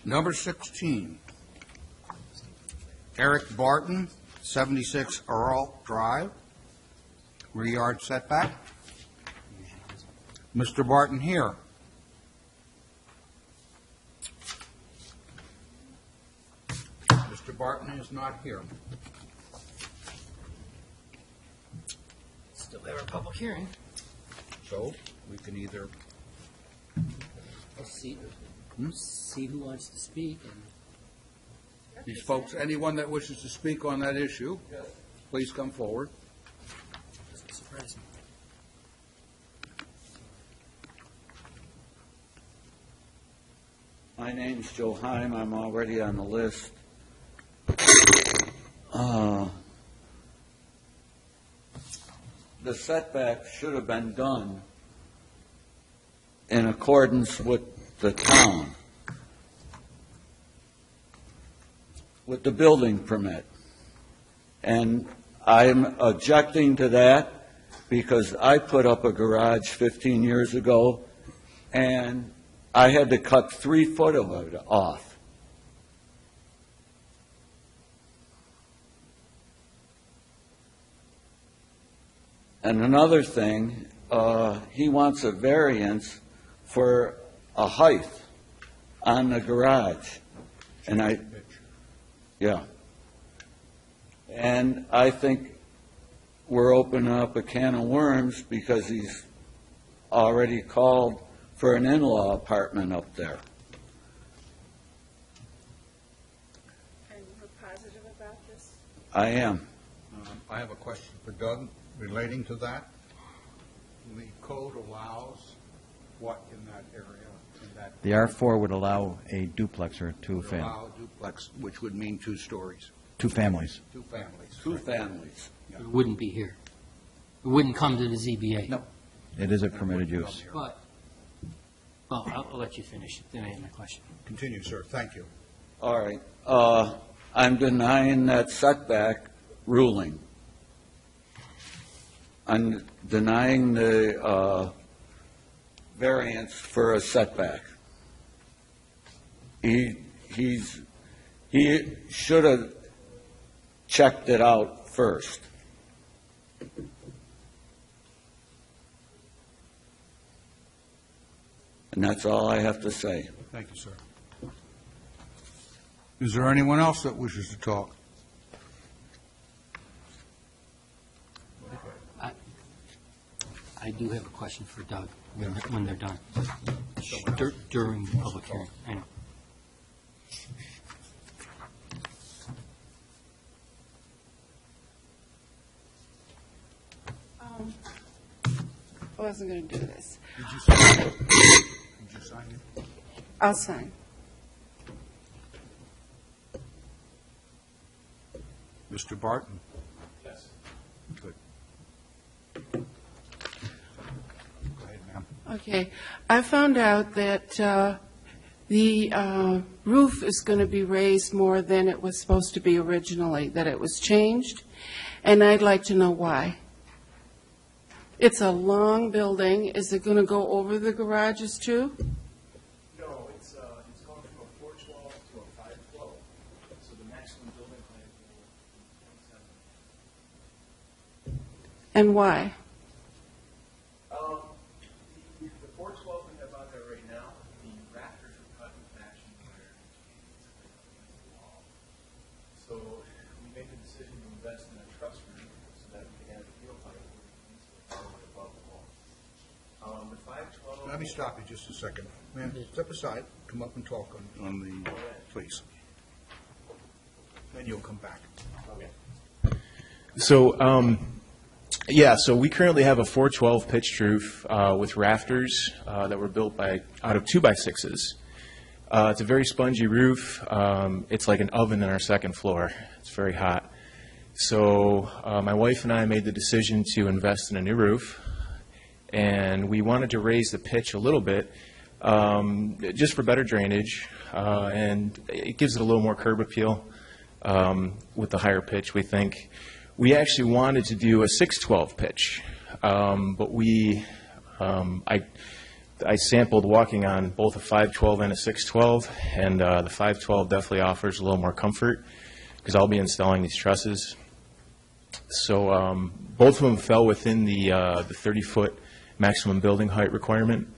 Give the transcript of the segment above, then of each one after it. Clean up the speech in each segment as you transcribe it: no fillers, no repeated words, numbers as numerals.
Number 16, Eric Barton, 76 Earl Drive, rear yard setback. Mr. Barton here. Mr. Barton is not here. Still have our public hearing. So we can either, Let's see who wants to speak. And these folks, anyone that wishes to speak on that issue, please come forward. doesn't surprise me. My name's Joe Heim. I'm already on the list. The setback should have been done in accordance with the town, with the building permit. And I'm objecting to that because I put up a garage 15 years ago, and I had to cut 3 foot of it off. And another thing, he wants a variance for a height on the garage. And And I think we're opening up a can of worms because he's already called for an in-law apartment up there. And we're positive about this? I am. I have a question for Doug relating to that. The code allows what in that area? The R4 would allow a duplex or Allow a duplex, which would mean 2 stories, two families. 2 families. 2 families. It wouldn't be here. It wouldn't come to the ZBA. No. It is a permitted use. But, well, I'll let you finish. Then I have my question. Continue, sir. Thank you. All right. I'm denying that setback ruling. I'm denying the variance for a setback. He should have checked it out first. And that's all I have to say. Thank you, sir. Is there anyone else that wishes to talk? I do have a question for Doug when they're done. During the public hearing. I know. I wasn't going to do this. Did you sign it? Did you sign it? I'll sign. Mr. Barton? Yes. Good. Go ahead, ma'am. Okay. I found out that the roof is going to be raised more than it was supposed to be originally, that it was changed, and I'd like to know why. It's a long building. Is it going to go over the garages too? No, it's going from a 412 to a 512, so the maximum building height will be 27. And why? The 412 we have out there right now, the rafters are cut in fashion where it's against the wall. So we made the decision to invest in a truss roof so that we can have a field height all the way above the wall. The 512. Let me stop you just a second. Ma'am, step aside, come up and talk on the, please. Then you'll come back. So, so we currently have a 412 pitched roof with rafters that were built out of 2x6s. It's a very spongy roof. It's like an oven in our second floor. It's very hot. So my wife and I made the decision to invest in a new roof, and we wanted to raise the pitch a little bit just for better drainage, and it gives it a little more curb appeal with the higher pitch, we think. We actually wanted to do a 612 pitch, but I sampled walking on both a 512 and a 612, and the 512 definitely offers a little more comfort because I'll be installing these trusses. So both of them fell within the 30-foot maximum building height requirement.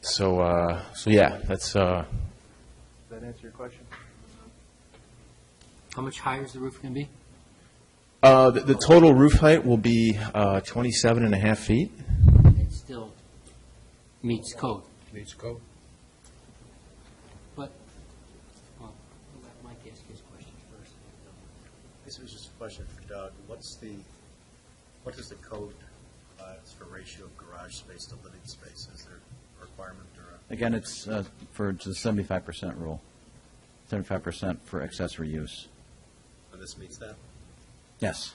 So yeah, that's. Does that answer your question? How much higher is the roof going to be? The total roof height will be 27.5 feet. It still meets code. Needs to go. But, well, let Mike ask his question first. This was just a question for Doug. What is the code for ratio of garage space to living space? Is there a requirement or a? Again, it's for the 75% rule, 75% for accessory use. And this meets that? Yes.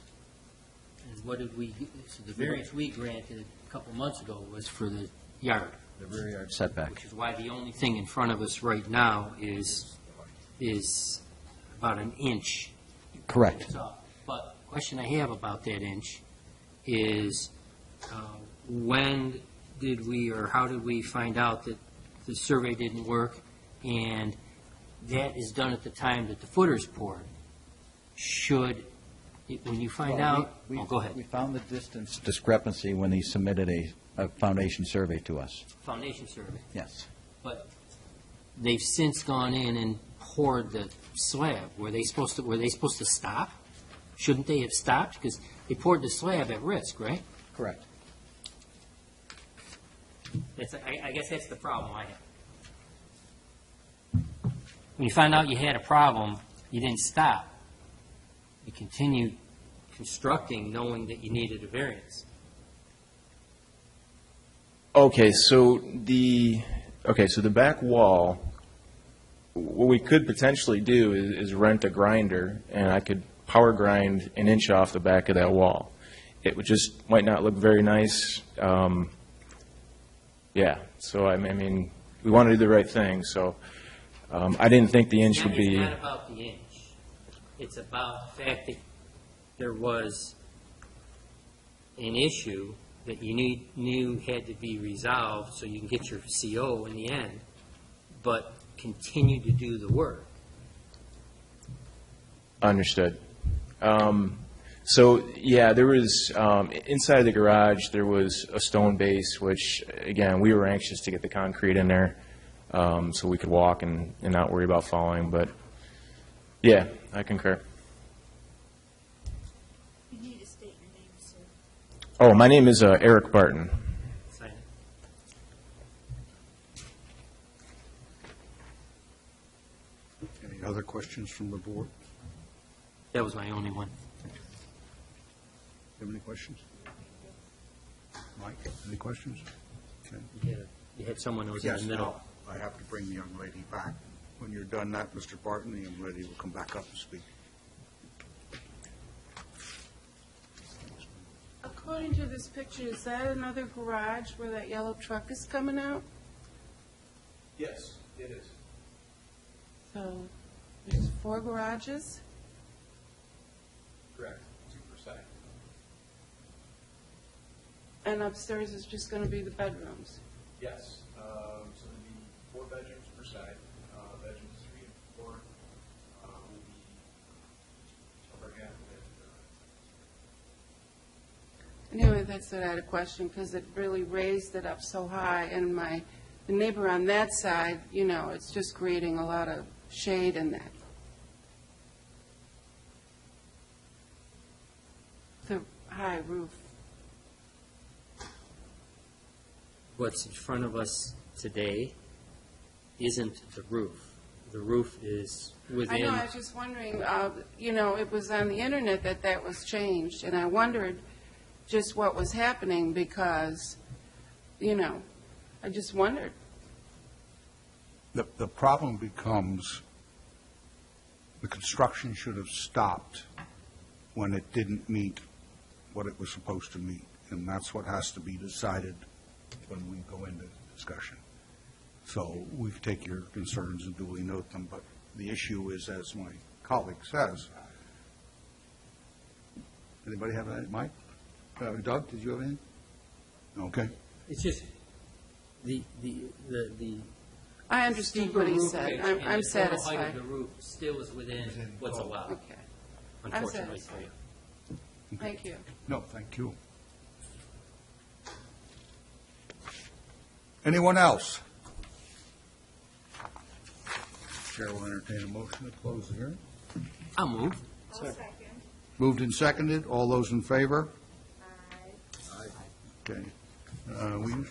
And what did we, so the variance we granted a couple months ago was for the yard, The rear yard setback. which is why the only thing in front of us right now is about an inch. Correct. It's up. But the question I have about that inch is, when did we, or how did we find out that the survey didn't work? And that is done at the time that the footer's poured. When you find out, go ahead. We found the distance discrepancy when he submitted a foundation survey to us. Foundation survey. Yes. But they've since gone in and poured the slab. Were they supposed to stop? Shouldn't they have stopped? Because they poured the slab at risk, right? Correct. I guess that's the problem I have. When you found out you had a problem, you didn't stop. You continued constructing knowing that you needed a variance. Okay, so the back wall, what we could potentially do is rent a grinder, and I could power grind an inch off the back of that wall. It would just might not look very nice. Yeah, so I mean, we want to do the right thing, so I didn't think the inch would be. It's not about the inch. It's about the fact that there was an issue that you knew had to be resolved so you can get your CO in the end, but continue to do the work. Understood. So, yeah, there was, inside the garage, there was a stone base, which, again, we were anxious to get the concrete in there so we could walk and not worry about falling. But, yeah, I concur. You need to state your name, sir. Oh, my name is Eric Barton. Sign it. Any other questions from the board? That was my only one. You have any questions? Mike, any questions? Okay. You had someone who was in Yes, the middle. no, I have to bring the young lady back. When you're done that, Mr. Barton, the young lady will come back up and speak. According to this picture, is that another garage where that yellow truck is coming out? Yes, it is. So there's 4 garages? Correct. 2%. And upstairs is just going to be the bedrooms? Yes. So there'd be 4 bedrooms per side. Bedrooms 3 and 4 will be over half of it. Anyway, that's what I had a question, because it really raised it up so high, and the neighbor on that side, it's just creating a lot of shade in that. The high roof. What's in front of us today isn't the roof. The roof is within. I know, I was just wondering, it was on the internet that was changed, and I wondered just what was happening because, I just wondered. The problem becomes the construction should have stopped when it didn't meet what it was supposed to meet, and that's what has to be decided when we go into discussion. So we take your concerns and duly note them, but the issue is, as my colleague says, anybody have any, Mike? Doug, did you have anything? Okay. It's just, the I understood steeper what he roof said. pitch I'm and the total height satisfied. of the roof still is within what's allowed, Okay, unfortunately for satisfied. you. Thank you. No, thank you. Anyone else? Chair will entertain a motion to close the hearing. I'll move. I'll second. Moved and seconded. All those in favor? Aye. Okay. We usually